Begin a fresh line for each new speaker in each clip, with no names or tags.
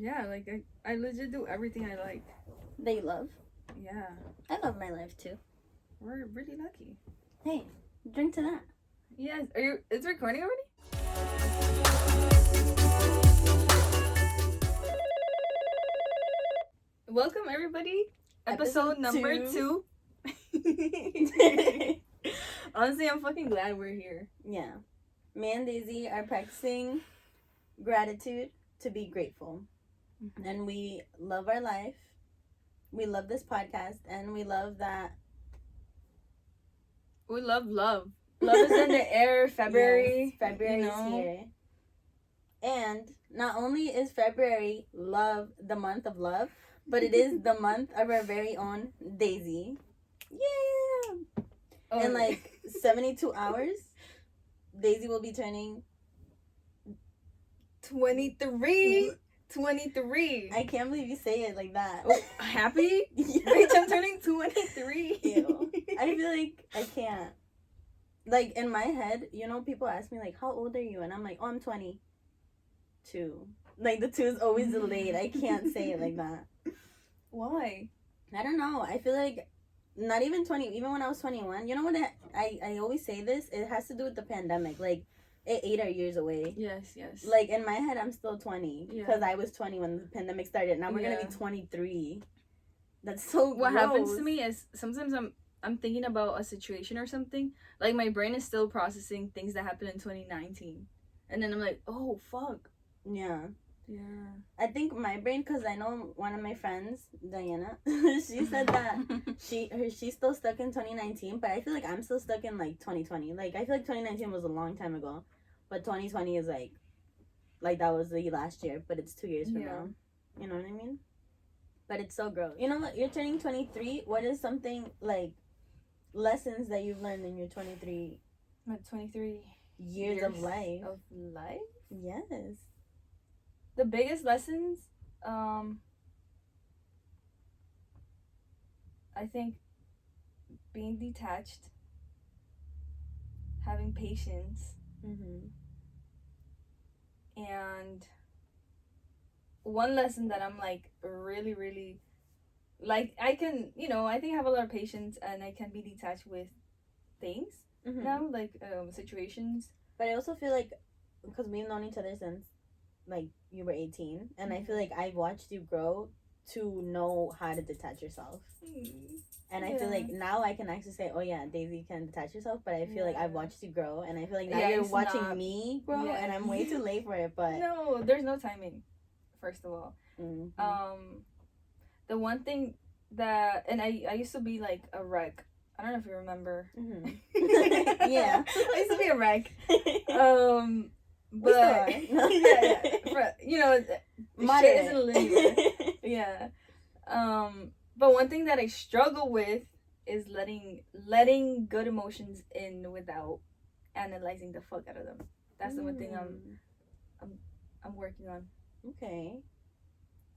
Yeah, like I legit do everything I like.
That you love.
Yeah.
I love my life too.
We're really lucky.
Hey, drink to that.
Yes. Are you? It's recording already? Welcome everybody. Episode number 2. Honestly, I'm fucking glad we're here.
Yeah. Me and Deysi are practicing gratitude to be grateful. Mm-hmm. And we love our life. We love this podcast. And we love that.
We love love. Love is in the air. February.
Yes, February is here. And not only is February the month of love, but it is the month of our very own Deysi. Yeah. Oh. In like 72 hours, Deysi will be turning
23. 23.
I can't believe you say it like that.
Oh, happy? Yeah. Bitch, I'm turning 23.
Ew. I feel like I can't. Like, in my head, people ask me, like, how old are you? And I'm like, oh, I'm 22. Like, the 2 is always delayed. I can't say it like that.
Why?
I don't know. I feel like not even 20, even when I was 21, you know what? I always say this, it has to do with the pandemic. Like, it ate our years away.
Yes.
Like, in my head, I'm still 20. Because I was 20 when the pandemic started. Now we're going to be 23. That's so
What
gross.
happens to me is sometimes I'm thinking about a situation or something. Like, my brain is still processing things that happened in 2019. And then I'm like, oh, fuck.
Yeah.
Yeah.
I think my brain, because I know one of my friends, Diana, she said that she's still stuck in 2019, but I feel like I'm still stuck in, like, 2020. Like, I feel like 2019 was a long time ago, but 2020 is, like that was the last year, but it's 2 years from now. You know what I mean? But it's so gross. You know what? You're turning 23. What is something, like, lessons that you've learned in your 23...
What, 23
years of life?
Of life?
Yes.
The biggest lessons, I think being detached, having patience, and one lesson that I'm, like, really, really, like, I can, I think I have a lot of patience and I can be detached with things now, like, situations.
But I also feel like, because we've known each other since, like, you were 18, and I feel like I've watched you grow to know how to detach yourself. And I feel like now I can actually say, oh yeah, Deysi can detach yourself, but I feel like I've watched you grow, and I feel like now you're watching me grow, and I'm way too late for it, but...
No, there's no timing, first of all. The one thing that... And I used to be, like, a wreck. I don't know if you remember.
Yeah.
I used to be a wreck. But shit isn't linear. Yeah. But one thing that I struggle with is letting good emotions in without analyzing the fuck out of them. That's the one thing I'm working on.
Okay.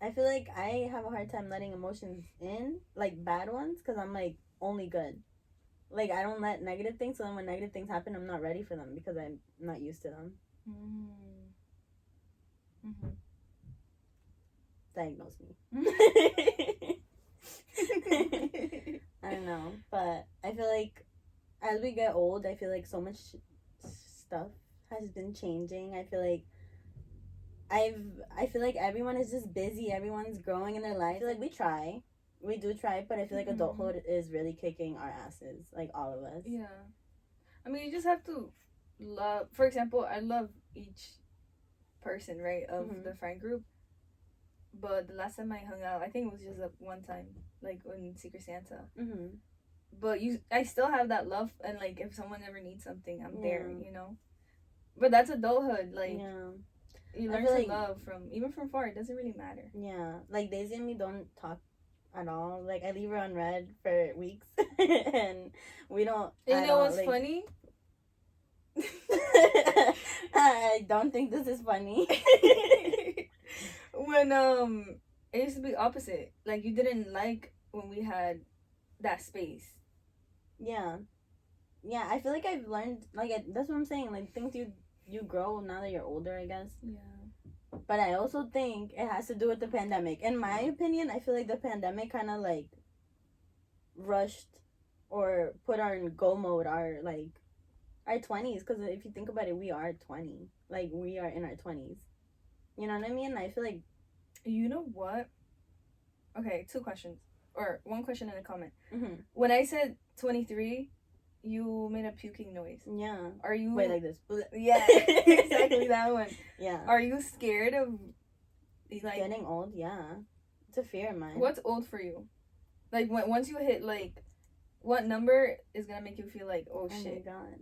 I feel like I have a hard time letting emotions in, like bad ones, because I'm like only good. Like, I don't let negative things, so then when negative things happen, I'm not ready for them because I'm not used to them. Diagnose me. I don't know, but I feel like as we get old, I feel like so much stuff has been changing. I feel like everyone is just busy. Everyone's growing in their life. I feel like we do try, but I feel like adulthood is really kicking our asses, like all of us.
Yeah, I mean, you just have to love. For example, I love each person, right, of the friend group. But the last time I hung out, I think it was just one time, like in Secret Santa. But I still have that love, and like if someone ever needs something, I'm there, But that's adulthood, like you learn to love even from far. It doesn't really matter.
Yeah, like Deysi and me don't talk at all. Like, I leave her on red for weeks, and we don't.
And you know what's funny?
I don't think this is funny.
When it used to be opposite. Like, you didn't like when we had that space.
Yeah, I feel like I've learned, like, that's what I'm saying, like, things you grow now that you're older, I guess.
Yeah.
But I also think it has to do with the pandemic. In my opinion, I feel like the pandemic kind of like rushed or put our in go mode our 20s, because if you think about it, we are 20. Like, we are in our 20s. You know what I mean? I feel like...
You know what? Okay, 2 questions. Or 1 question and a comment.
Mm-hmm.
When I said 23, you made a puking noise.
Yeah.
Are you...
Wait, like this.
Yeah, exactly that one.
Yeah.
Are you scared of, like...
Getting old? Yeah. It's a fear of mine.
What's old for you? Like, once you hit, like... What number is gonna make you feel like, oh shit?
Oh my god.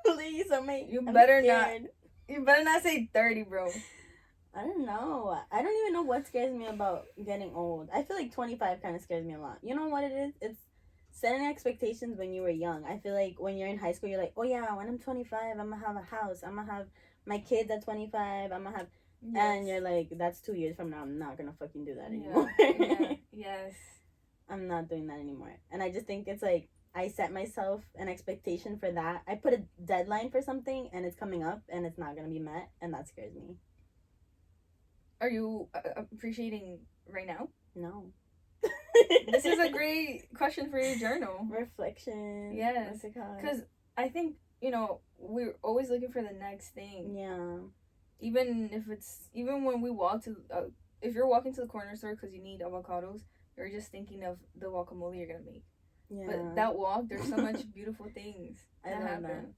Please,
You better not. You better not say 30, bro.
I don't know. I don't even know what scares me about getting old. I feel like 25 kind of scares me a lot. You know what it is? It's setting expectations when you were young. I feel like when you're in high school, you're like, oh yeah, when I'm 25, I'm gonna have a house. I'm gonna have my kids at 25. I'm gonna have... Yes. And you're like, that's 2 years from now. I'm not gonna fucking do that anymore.
Yeah. Yes.
I'm not doing that anymore. And I just think it's like, I set myself an expectation for that. I put a deadline for something and it's coming up and it's not going to be met, and that scares me.
Are you appreciating right now?
No.
This is a great question for your journal.
Reflection.
Yes. Because I think, we're always looking for the next thing.
Yeah.
Even when we walk to, if you're walking to the corner store because you need avocados, you're just thinking of the guacamole you're going to make. Yeah. But that walk, there's so much beautiful things that happen.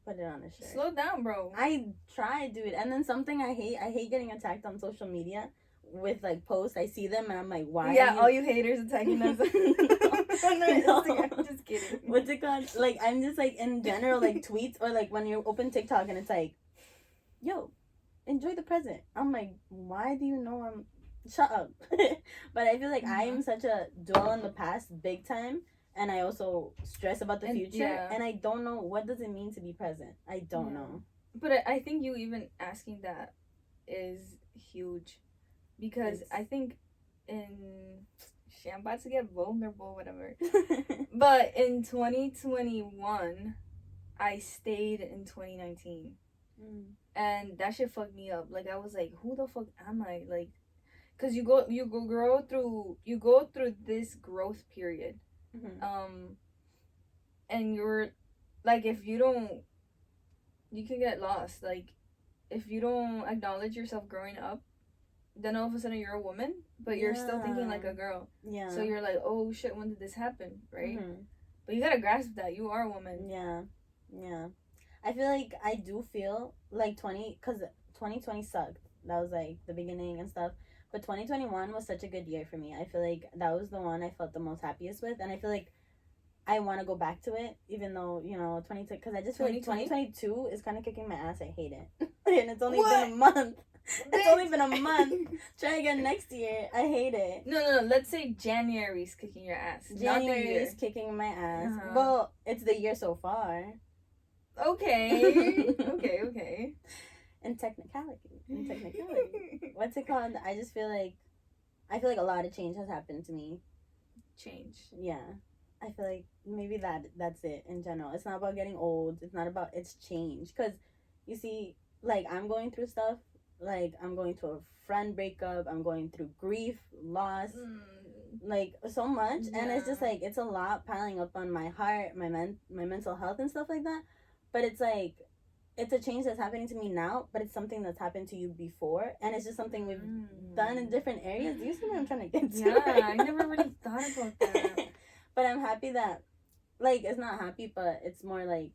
Put it on a shirt.
Slow down, bro.
I try, dude. And then something I hate getting attacked on social media with like posts. I see them and I'm like, why?
Yeah, all you haters attacking us. No. Just kidding.
What's it called? Like, I'm just like, in general, like tweets or like when you open TikTok and it's like, yo, enjoy the present. I'm like, why do you know I'm... Shut up. But I feel like I am such a dwell in the past big time, and I also stress about the future, and I don't know what does it mean to be present. I don't know. But
I think you even asking that is huge, because I think I'm about to get vulnerable, whatever. But in 2021, I stayed in 2019, and that shit fucked me up. Like, I was like, who the fuck am I? Like, because you go through this growth period, and you're like, if you don't, you can get lost. Like, if you don't acknowledge yourself growing up, then all of a sudden you're a woman, but you're still thinking like a girl. Yeah. So you're like, oh shit, when did this happen, right? But you gotta grasp that you are a woman.
Yeah, yeah. I feel like I do feel like 2020 sucked. That was like the beginning and stuff. But 2021 was such a good year for me. I feel like that was the one I felt the most happiest with. And I feel like I want to go back to it, even though, 22, because I just feel like 2022 is kind of kicking my ass. I hate it. And it's only been a month. It's only been a month. Try again next year. I hate it.
No. Let's say January's kicking your ass.
January is kicking my ass. Well, it's the year so far.
Okay. Okay.
In technicality. What's it called? I just feel like a lot of change has happened to me.
Change.
Yeah. I feel like maybe that's it in general. It's not about getting old. It's change. Because, you see, like, I'm going through stuff. Like, I'm going through a friend breakup. I'm going through grief, loss. Like, so much. Yeah. And it's just, like, it's a lot piling up on my heart, my mental health and stuff like that. But it's, like, it's a change that's happening to me now, but it's something that's happened to you before, and it's just something we've done in different areas. Do you see what I'm trying to get to?
Yeah, I never really thought about that.
But I'm happy that, like, it's not happy, but it's more like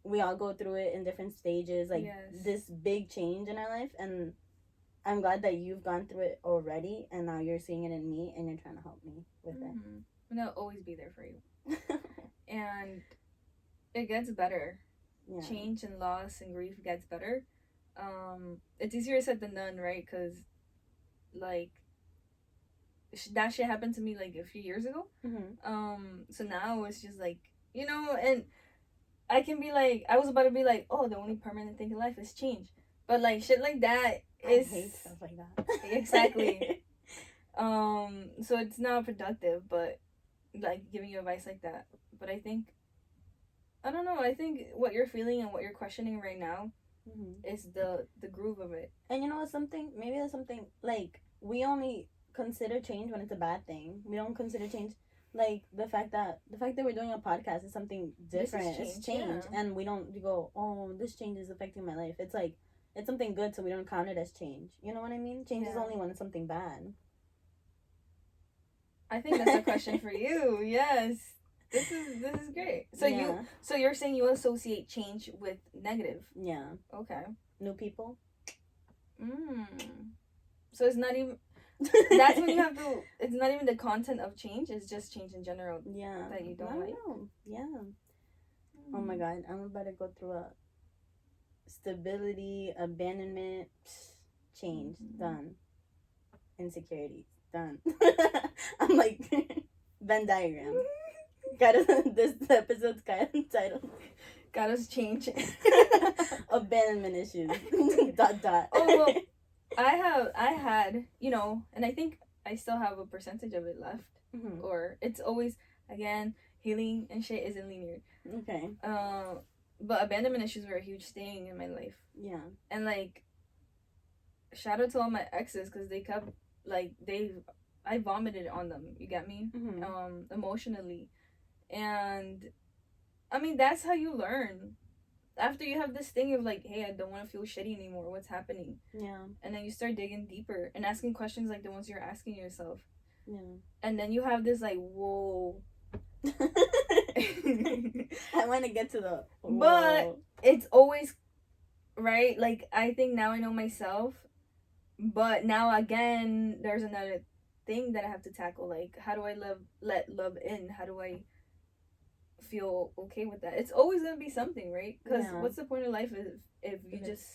we all go through it in different stages, like, this big change in our life, and I'm glad that you've gone through it already, and now you're seeing it in me, and you're trying to help me with it.
And I'll always be there for you. And it gets better. Yeah. Change and loss and grief gets better. It's easier said than done, right? Because, like, that shit happened to me like a few years ago. So now it's just like, and I can be like, I was about to be like, oh, the only permanent thing in life is change, but like shit like that is...
I hate stuff like that.
Exactly. So it's not productive, but like giving you advice like that. But I think what you're feeling and what you're questioning right now It's the groove of it.
And you know what? Maybe there's something like we only consider change when it's a bad thing. We don't consider change like the fact that we're doing a podcast is something different. It's change, yeah. And we go, oh, this change is affecting my life. It's like it's something good, so we don't count it as change. You know what I mean? Change is only when it's something bad.
I think that's a question for you. Yes. This is great. So you're saying you associate change with negative.
Yeah.
Okay.
New people.
So it's not even that's when you have to it's not even the content of change, it's just change in general.
Yeah.
That you don't like.
Know. Yeah. Oh my god, I'm about to go through a stability, abandonment, change, done. Insecurity, done. I'm like Venn diagram. This episode's titled
Caro's change.
Abandonment issues. ...
Oh, well, I had, and I think I still have a percentage of it left. Or it's always, again, healing and shit isn't linear.
Okay.
But abandonment issues were a huge thing in my life.
Yeah.
And like, shout out to all my exes because they kept I vomited on them. You get me? Emotionally. And I mean, that's how you learn. After you have this thing of like, hey, I don't want to feel shitty anymore. What's happening?
Yeah.
And then you start digging deeper and asking questions like the ones you're asking yourself.
Yeah.
And then you have this like, whoa.
I want to get to the whoa.
But it's always right. Like, I think now I know myself. But now again, there's another thing that I have to tackle. Like, how do I let love in? How do I feel okay with that? It's always gonna be something, right? Because what's the point of life if you just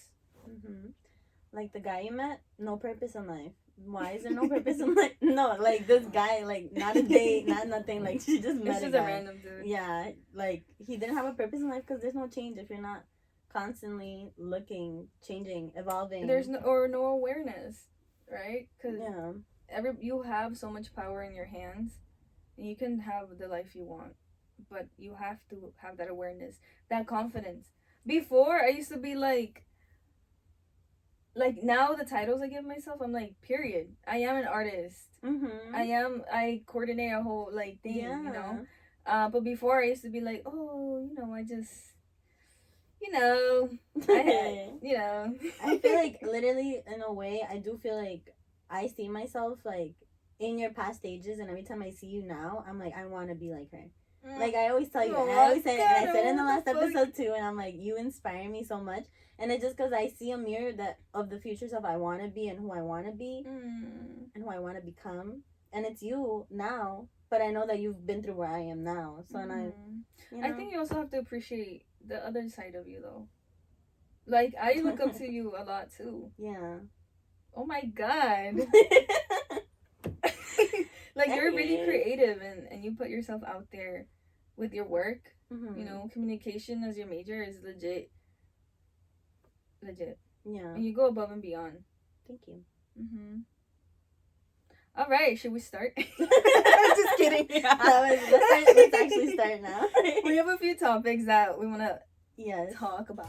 like the guy you met, no purpose in life. Why is there no purpose in life? No, like this guy, like not a date, not nothing. Like she just met
a random dude.
Yeah, like he didn't have a purpose in life because there's no change if you're not constantly looking, changing, evolving.
There's no awareness, right? Because you have so much power in your hands, and you can have the life you want. But you have to have that awareness, that confidence. Before, I used to be like now the titles I give myself, I'm like, period. I am an artist. I coordinate a whole like thing, you know. But before I used to be like, oh, I just,
I feel like literally in a way, I do feel like I see myself like in your past stages, and every time I see you now, I'm like, I want to be like her. Like I always tell you, and I always say it, and I said it in the last episode too, and I'm like, you inspire me so much, and it's just because I see a mirror of the future self I want to be and who I want to be and who I want to become, and it's you now, but I know that you've been through where I am now, so and
I think you also have to appreciate the other side of you though. Like I look up to you a lot too.
Yeah.
Oh my god. Like you're really creative and you put yourself out there with your work. Communication as your major is legit.
Yeah.
And you go above and beyond.
Thank you.
All right, should we start?
Just kidding. Let's actually start now.
We have a few topics that we want to talk about.